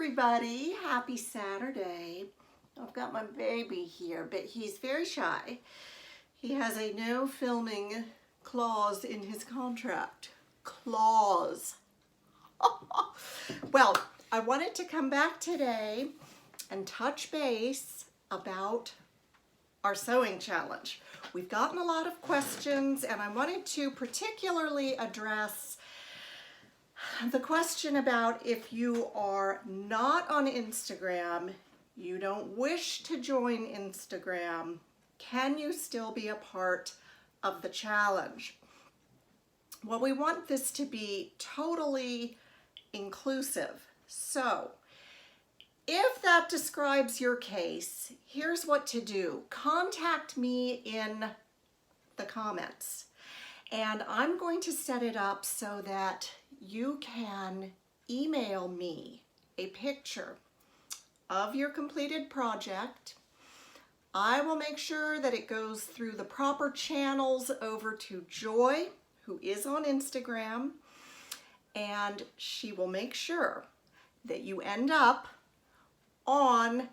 everybody. Happy Saturday. I've got my baby here, but he's very shy. He has a no filming clause in his contract. Clause. Well, I wanted to come back today and touch base about our sewing challenge. We've gotten a lot of questions, and I wanted to particularly address the question about if you are not on Instagram, you don't wish to join Instagram, can you still be a part of the challenge? Well, we want this to be totally inclusive. So, if that describes your case, here's what to do. Contact me in the comments, and I'm going to set it up so that you can email me a picture of your completed project. I will make sure that it goes through the proper channels over to Joy, who is on Instagram, and she will make sure that you end up on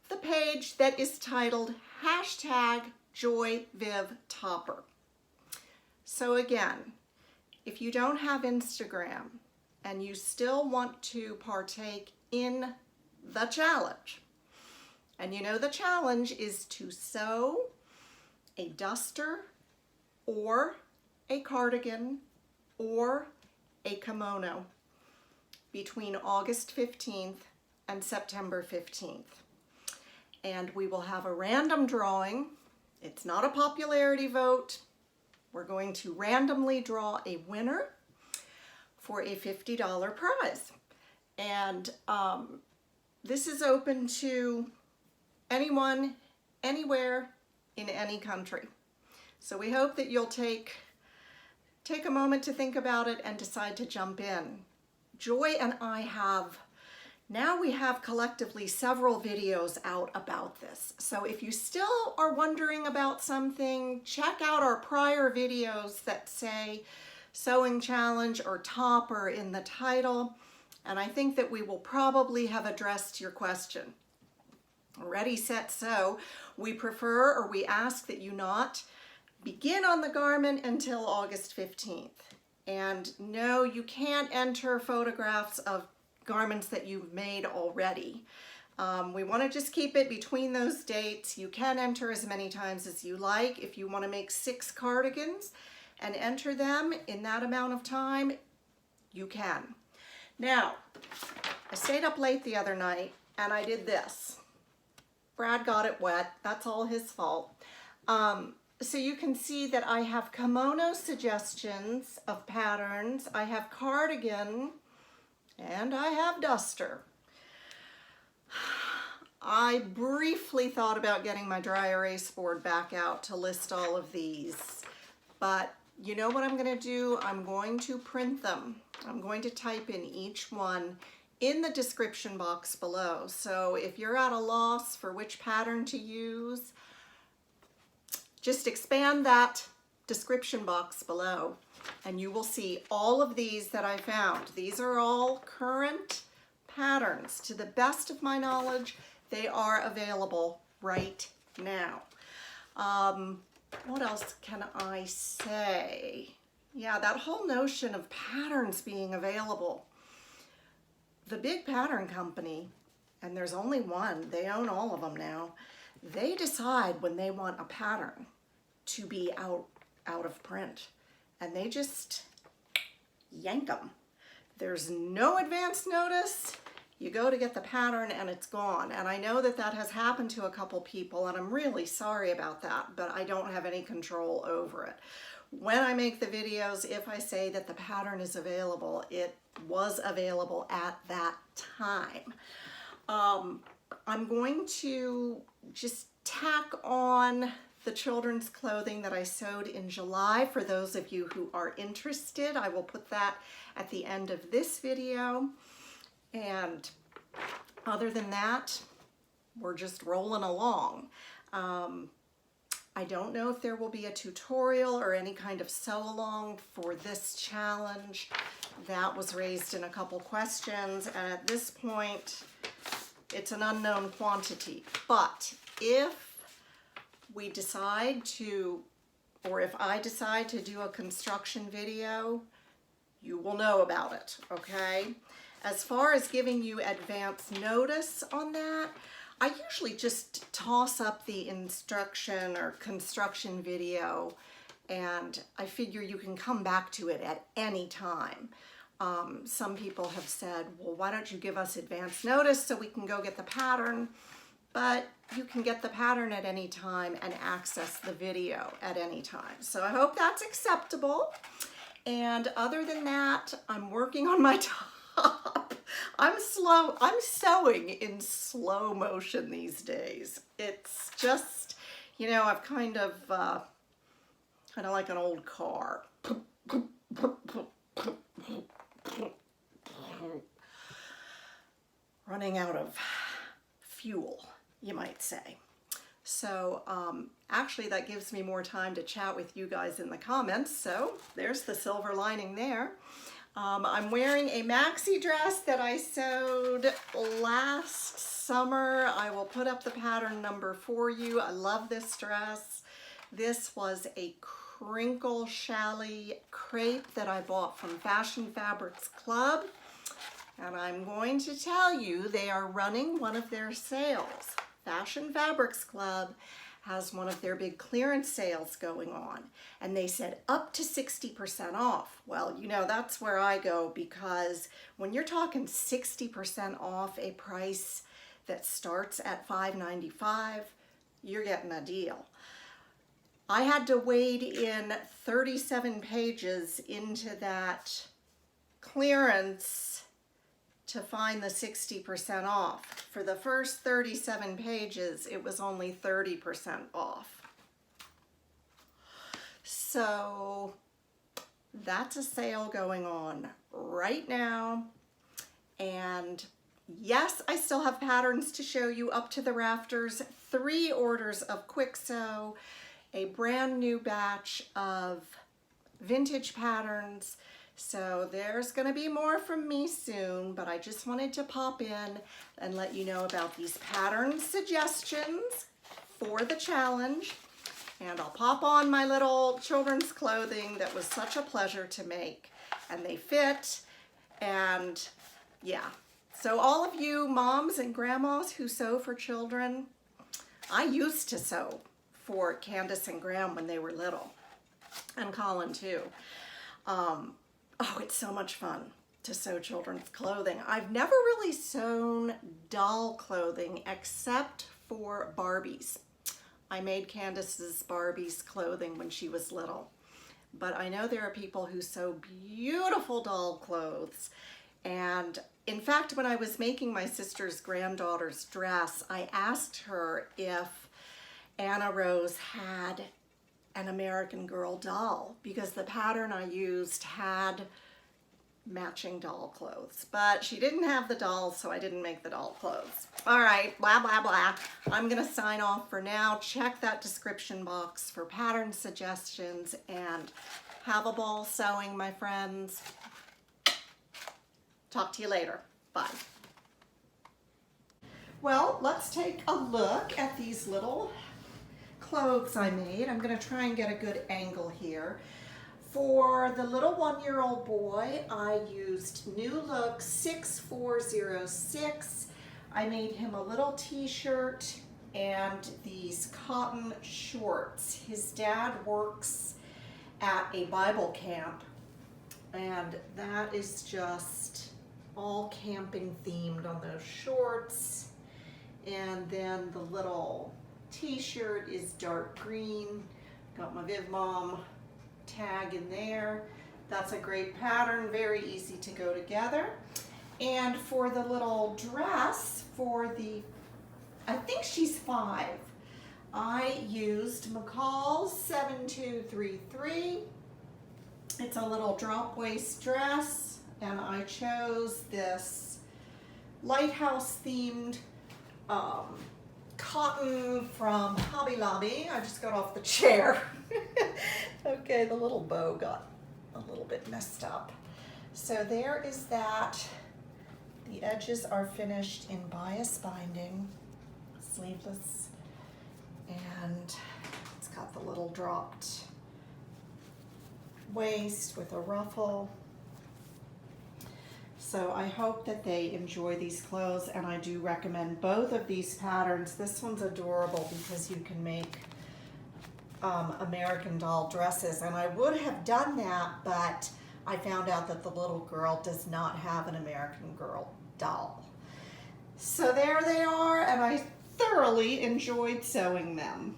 the page that is titled #JoyVivTopper. So again, if you don't have Instagram and you still want to partake in the challenge, and you know the challenge is to sew a duster or a cardigan or a kimono between August 15th and September 15th. And we will have a random drawing. It's not a popularity vote. We're going to randomly draw a winner for a $50 prize. And this is open to anyone, anywhere, in any country. So we hope that you'll take a moment to think about it and decide to jump in. Joy and I we have collectively several videos out about this. So if you still are wondering about something, check out our prior videos that say sewing challenge or topper in the title. And I think that we will probably have addressed your question. Ready, set, sew. We prefer, or we ask that you not begin on the garment until August 15th. And no, you can't enter photographs of garments that you've made already. We want to just keep it between those dates. You can enter as many times as you like. If you want to make 6 cardigans and enter them in that amount of time, you can. Now, I stayed up late the other night and I did this. Brad got it wet. That's all his fault. So you can see that I have kimono suggestions of patterns. I have cardigan, and I have duster. I briefly thought about getting my dry erase board back out to list all of these, but you know what I'm going to do? I'm going to print them. I'm going to type in each one in the description box below. So if you're at a loss for which pattern to use, just expand that description box below and you will see all of these that I found. These are all current patterns. To the best of my knowledge, they are available right now. What else can I say? Yeah, that whole notion of patterns being available. The big pattern company, and there's only one, they own all of them now, they decide when they want a pattern to be out of print, and they just yank them. There's no advance notice. You go to get the pattern and it's gone. And I know that that has happened to a couple people, and I'm really sorry about that, but I don't have any control over it. When I make the videos, if I say that the pattern is available, it was available at that time. I'm going to just tack on the children's clothing that I sewed in July for those of you who are interested. I will put that at the end of this video. And other than that, we're just rolling along. I don't know if there will be a tutorial or any kind of sew along for this challenge. That was raised in a couple questions, and at this point, it's an unknown quantity. But if we decide to, or if I decide to do a construction video, you will know about it, okay? As far as giving you advance notice on that, I usually just toss up the instruction or construction video, and I figure you can come back to it at any time. Some people have said, well, why don't you give us advance notice so we can go get the pattern? But you can get the pattern at any time and access the video at any time. So I hope that's acceptable. And other than that, I'm working on my top. I'm sewing in slow motion these days. It's just, you know, I've kind of like an old car. Running out of fuel, you might say. So actually that gives me more time to chat with you guys in the comments. So there's the silver lining there. I'm wearing a maxi dress that I sewed last summer. I will put up the pattern number for you. I love this dress. This was a crinkle challis crepe that I bought from Fashion Fabrics Club. And I'm going to tell you, they are running one of their sales. Fashion Fabrics Club has one of their big clearance sales going on, and they said up to 60% off. Well, you know, that's where I go, because when you're talking 60% off a price that starts at $5.95, you're getting a deal. I had to wade in 37 pages into that clearance to find the 60% off. For the first 37 pages, it was only 30% off. So that's a sale going on right now. And yes, I still have patterns to show you up to the rafters. 3 orders of Kwik Sew, a brand new batch of vintage patterns. So there's going to be more from me soon, but I just wanted to pop in and let you know about these pattern suggestions for the challenge. And I'll pop on my little children's clothing that was such a pleasure to make, and they fit. And yeah, so all of you moms and grandmas who sew for children, I used to sew for Candace and Graham when they were little, and Colin too. Oh, it's so much fun to sew children's clothing. I've never really sewn doll clothing except for Barbies. I made Candace's Barbie's clothing when she was little. But I know there are people who sew beautiful doll clothes. And in fact, when I was making my sister's granddaughter's dress, I asked her if Anna Rose had an American Girl doll, because the pattern I used had matching doll clothes, but she didn't have the dolls, so I didn't make the doll clothes. All right, blah, blah, blah. I'm gonna sign off for now. Check that description box for pattern suggestions, and have a ball sewing, my friends. Talk to you later. Bye. Well, let's take a look at these little clothes I made. I'm going to try and get a good angle here. For the little 1-year-old boy, I used New Look 6406. I made him a little t-shirt and these cotton shorts. His dad works at a Bible camp, and that is just all camping themed on those shorts. And then the little t-shirt is dark green. Got my Viv Mom tag in there. That's a great pattern, very easy to go together. And for the little dress, for the, I think she's 5, I used McCall 7233. It's a little drop waist dress, and I chose this lighthouse themed cotton from Hobby Lobby. I just got off the chair. Okay, the little bow got a little bit messed up. So there is that. The edges are finished in bias binding, sleeveless, and it's got the little dropped waist with a ruffle. So I hope that they enjoy these clothes, and I do recommend both of these patterns. This one's adorable because you can make American Doll dresses, and I would have done that, but I found out that the little girl does not have an American Girl doll. So there they are, and I thoroughly enjoyed sewing them.